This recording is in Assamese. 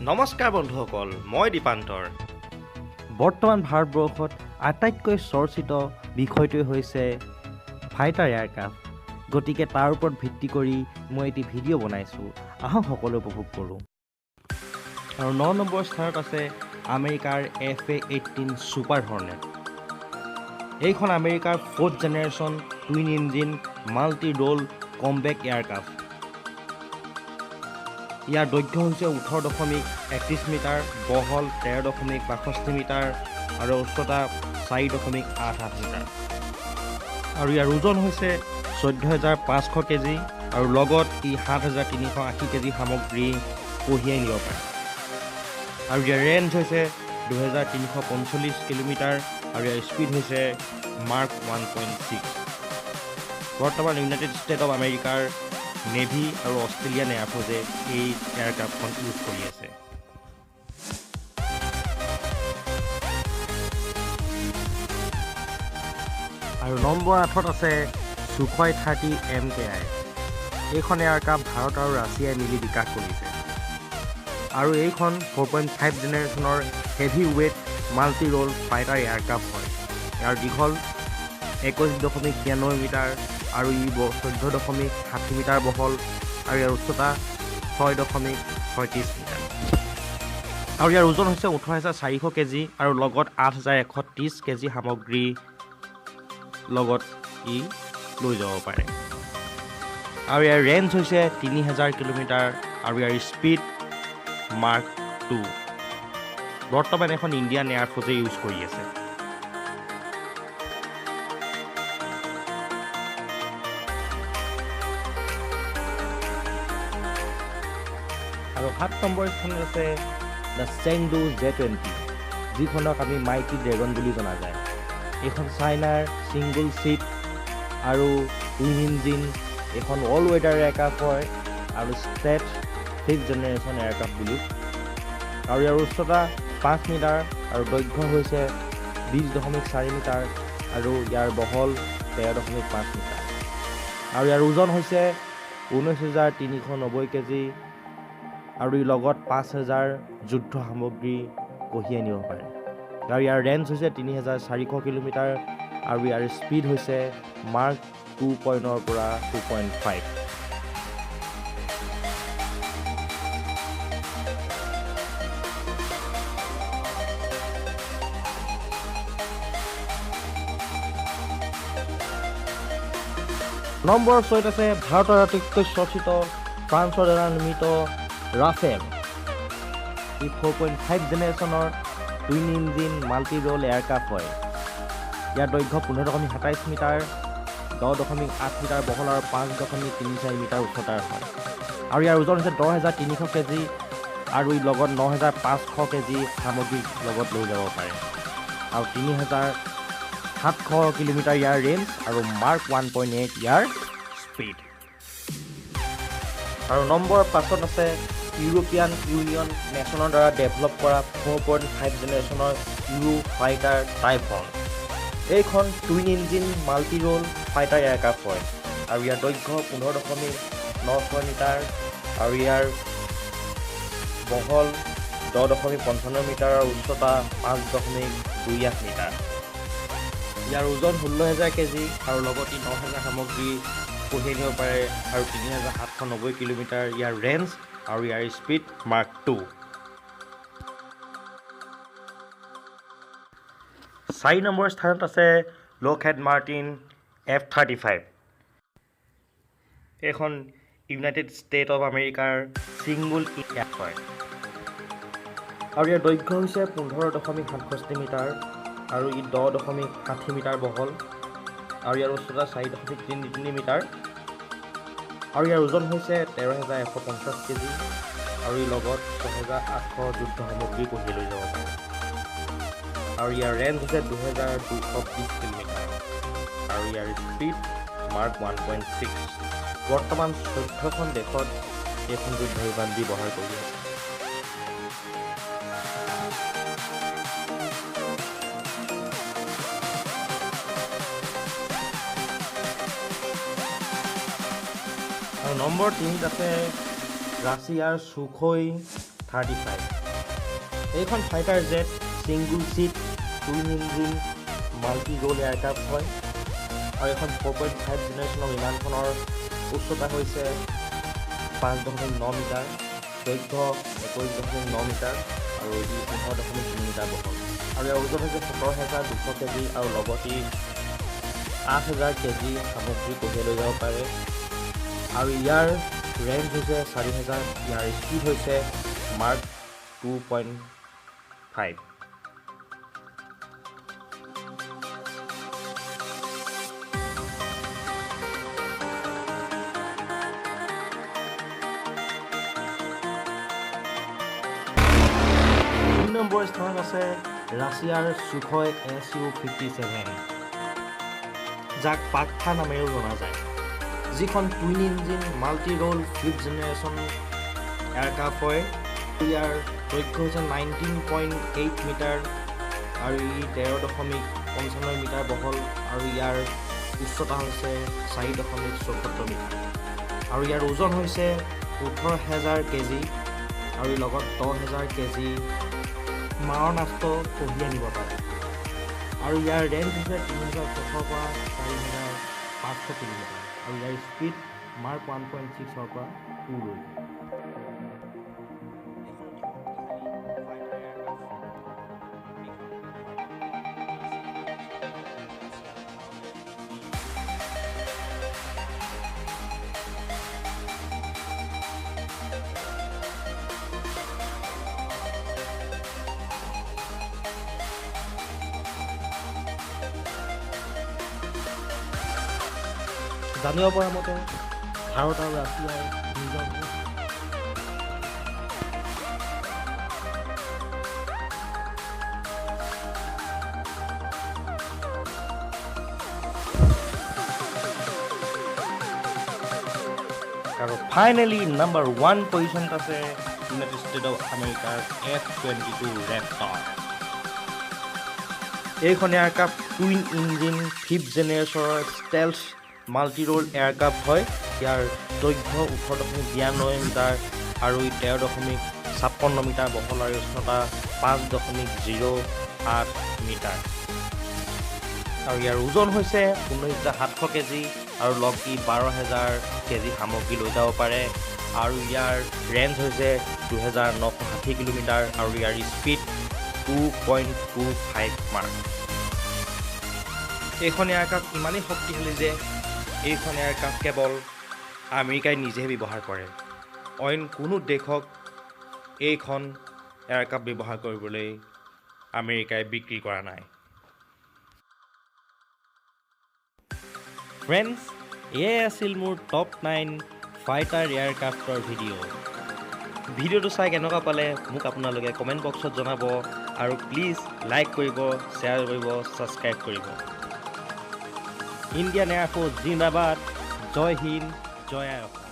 নমস্কাৰ বন্ধুসকল, মই দীপান্তৰ। বৰ্তমান ভাৰতবৰ্ষত আটাইতকৈ চৰ্চিত বিষয়টোৱে হৈছে ফাইটাৰ এয়াৰক্ৰাফ্ট। গতিকে তাৰ ওপৰত ভিত্তি কৰি মই এটি ভিডিঅ' বনাইছোঁ, আহক সকলো উপভোগ কৰোঁ। আৰু 9 নম্বৰ স্থানত আছে আমেৰিকাৰ FA-18 ছুপাৰ হৰ্নেট। এইখন আমেৰিকাৰ 4th generation twin engine multi role combat aircraft. ইয়াৰ দৈৰ্ঘ্য হৈছে 18.31 মিটাৰ, বহল 13.62 মিটাৰ আৰু উচ্চতা 4.88 মিটাৰ। আৰু ইয়াৰ ওজন হৈছে 14,500 কেজি আৰু লগত ই 7,380 কেজি সামগ্ৰী কঢ়িয়াই নিব পাৰে। আৰু ইয়াৰ ৰেঞ্জ হৈছে 2,345 কিলোমিটাৰ আৰু ইয়াৰ স্পীড হৈছে মাৰ্ক 1.6। বৰ্তমান ইউনাইটেড ষ্টেট অৱ আমেৰিকাৰ নেভি আৰু অষ্ট্ৰেলিয়ান এয়াৰফ'ৰ্চে এই এয়াৰক্ৰাফ্টখন ইউজ কৰি আছে। আৰু নম্বৰ 8ত আছে Sukhoi 30 MKI। এইখন এয়াৰক্ৰাফ্ট ভাৰত আৰু ৰাছিয়াই মিলি বিকাশ কৰিছে আৰু এইখন 4.5 জেনেৰেশ্যনৰ হেভি ৱেইট মাল্টি ৰ'ল ফাইটাৰ এয়াৰক্ৰাফ্ট হয়। ইয়াৰ দীঘল 21.93 মিটাৰ আৰু ই 14.60 মিটাৰ বহল আৰু ইয়াৰ উচ্চতা 6.36 মিটাৰ। আৰু ইয়াৰ ওজন হৈছে 18,400 কেজি আৰু লগত 8,130 কেজি সামগ্ৰী লগত ই লৈ যাব পাৰে। আৰু ইয়াৰ ৰেঞ্জ হৈছে 3,000 কিলোমিটাৰ আৰু ইয়াৰ স্পীড মাৰ্ক 2। বৰ্তমান এখন ইণ্ডিয়ান এয়াৰফ'ৰ্চে ইউজ কৰি আছে। আৰু 7 নম্বৰ স্থানত আছে দ্য চেংডু J-20, যিখনক আমি মাইটি ড্ৰেগন বুলি জনা যায়। এইখন চাইনাৰ ছিংগল চিট আৰু টুইন ইঞ্জিন এখন অল ৱেডাৰ এয়াৰক্ৰাফ্ট হয় আৰু ষ্টেট 5th জেনেৰেশ্যন এয়াৰক্ৰাফ্ট বুলি। আৰু ইয়াৰ উচ্চতা 5 মিটাৰ আৰু দৈৰ্ঘ্য হৈছে 20.4 মিটাৰ আৰু ইয়াৰ বহল 13.5 মিটাৰ। আৰু ইয়াৰ ওজন হৈছে 19,390 কেজি আৰু ই লগত 5,000 যুদ্ধ সামগ্ৰী কঢ়িয়াই নিব পাৰে। আৰু ইয়াৰ ৰেঞ্জ হৈছে 3,400 কিলোমিটাৰ আৰু ইয়াৰ স্পীড হৈছে মাৰ্ক 2.0 পৰা 2.5। নম্বৰ 6ত আছে ভাৰতৰ আটাইতকৈ চৰ্চিত ফ্ৰান্সৰ দ্বাৰা নিৰ্মিত ৰাফেল। ই 4.5 জেনেৰেশ্যনৰ twin engine multi role aircraft হয়। ইয়াৰ দৈৰ্ঘ্য 15.27 মিটাৰ, 10.8 মিটাৰ বহল আৰু 5.34 মিটাৰ উচ্চতাৰ হয়। আৰু ইয়াৰ ওজন হৈছে 10,300 কেজি আৰু ই লগত 9,500 কেজি সামগ্ৰী লগত লৈ যাব পাৰে। আৰু 3,700 কিলোমিটাৰ ইয়াৰ ৰেঞ্জ আৰু মাৰ্ক 1.8 ইয়াৰ স্পীড। আৰু নম্বৰ 5ত আছে ইউৰোপিয়ান ইউনিয়ন নেশ্যনৰ দ্বাৰা ডেভেলপ কৰা 4.5 জেনেৰেশ্যনৰ ইউ ফাইটাৰ টাইফন। এইখন টুইন ইঞ্জিন মাল্টি ৰ'ল ফাইটাৰ এয়াৰক্ৰাফ্ট হয় আৰু ইয়াৰ দৈৰ্ঘ্য 15.96 মিটাৰ আৰু ইয়াৰ বহল 10.55 মিটাৰ আৰু উচ্চতা 5.28 মিটাৰ। ইয়াৰ ওজন 16,000 কেজি আৰু লগত 9,000 সামগ্ৰী কঢ়িয়াই নিব পাৰে আৰু 3,790 কিলোমিটাৰ ইয়াৰ ৰেঞ্জ আৰু ইয়াৰ স্পীড মাৰ্ক 2। 4 নম্বৰ স্থানত আছে লকহেড মাৰ্টিন F-35। এইখন ইউনাইটেড ষ্টেট অৱ আমেৰিকাৰ ছিংগল এয়াৰক্ৰাফ্ট হয় আৰু ইয়াৰ দৈৰ্ঘ্য হৈছে 15.67 মিটাৰ আৰু ই 10.60 মিটাৰ বহল আৰু ইয়াৰ উচ্চতা 4.33 মিটাৰ আৰু ইয়াৰ ওজন হৈছে 13,150 কেজি আৰু ই লগত 6,800 যুদ্ধ সামগ্ৰী কঢ়িয়াই লৈ যাব পাৰে। আৰু ইয়াৰ ৰেঞ্জ হৈছে 2,220 কিলোমিটাৰ আৰু ইয়াৰ স্পীড মাৰ্ক 1.6। বৰ্তমান 14খন দেশত এইখন যুদ্ধ বিমান ব্যৱহাৰ কৰি আছে। আৰু নম্বৰ 3ত আছে ৰাছিয়াৰ Sukhoi 35। এইখন fighter jet single seat twin engine multi role aircraft হয় আৰু এখন 4.5 জেনেৰেশ্যনৰ বিমানখনৰ উচ্চতা হৈছে 5.9 মিটাৰ, দৈৰ্ঘ্য 21.9 মিটাৰ আৰু ই 15.3 মিটাৰ বহল আৰু ইয়াৰ ওজন হৈছে 17,200 কেজি আৰু লগতে 8,000 কেজি সামগ্ৰী কঢ়িয়াই লৈ যাব পাৰে আৰু ইয়াৰ ৰেঞ্জ হৈছে 4,000, ইয়াৰ স্পীড হৈছে মাৰ্ক 2.5। নম্বৰ স্থানত আছে ৰাছিয়াৰ সুখয় Su-57, যাক পাকথা নামেৰেও জনা যায়, যিখন টুইন ইঞ্জিন মাল্টি ৰ'ল 5th জেনেৰেশ্যন এয়াৰক্ৰাফ্ট হয়। ইয়াৰ দৈৰ্ঘ্য হৈছে 19.8 মিটাৰ আৰু ই 13.95 মিটাৰ বহল আৰু ইয়াৰ উচ্চতা হৈছে 4.74 মিটাৰ আৰু ইয়াৰ ওজন হৈছে 18,000 কেজি আৰু লগত 10,000 কেজি মাৰণাস্ত্ৰ কঢ়িয়াই নিব পাৰে আৰু ইয়াৰ ৰেঞ্জ হৈছে 3,600 পৰা 4,500 কিলোমিটাৰ আৰু ইয়াৰ স্পীড মাৰ্ক 1.6 পৰা 2 লৈ। জানিব পৰা মতে ভাৰত আৰু ৰাছিয়াৰ নিজৰ আৰু ফাইনেলি নাম্বাৰ 1 পজিশ্যনত আছে ইউনাইটেড ষ্টেট অফ আমেৰিকাৰ F-22 ৰেপটৰ। এইখন এয়াৰক্ৰাফ্ট টুইন ইঞ্জিন 5th জেনেৰেশ্যনৰ ষ্টেলথ মাল্টি ৰ'ল এয়াৰক্ৰাফ্ট হয়। ইয়াৰ দৈৰ্ঘ্য 18.92 মিটাৰ আৰু 13.56 মিটাৰ বহল আৰু উচ্চতা 5.08 মিটাৰ আৰু ইয়াৰ ওজন হৈছে 19,700 কেজি আৰু লগ ই 12,000 কেজি সামগ্ৰী লৈ যাব পাৰে আৰু ইয়াৰ ৰেঞ্জ হৈছে 2,960 কিলোমিটাৰ আৰু ইয়াৰ স্পীড 2.25 মাৰ্ক। এইখন এয়াৰক্ৰাফ্ট ইমানেই শক্তিশালী যে এইখন এয়াৰক্ৰাফ্ট কেৱল আমেৰিকাই নিজেহে ব্যৱহাৰ কৰে, অইন কোনো দেশক এইখন এয়াৰক্ৰাফ্ট ব্যৱহাৰ কৰিবলৈ আমেৰিকাই বিক্ৰী কৰা নাই। ফ্ৰেণ্ডছ, এয়াই আছিল মোৰ টপ 9 ফাইটাৰ এয়াৰক্ৰাফ্টৰ ভিডিঅ'টো চাই কেনেকুৱা পালে মোক আপোনালোকে কমেণ্ট বক্সত জনাব আৰু প্লিজ লাইক কৰিব, শ্বেয়াৰ কৰিব, ছাবস্ক্ৰাইব কৰিব। ইণ্ডিয়ান এয়াৰফ'ৰ্চ জিন্দাবাদ, জয় হিন্দ, জয় আই অসম।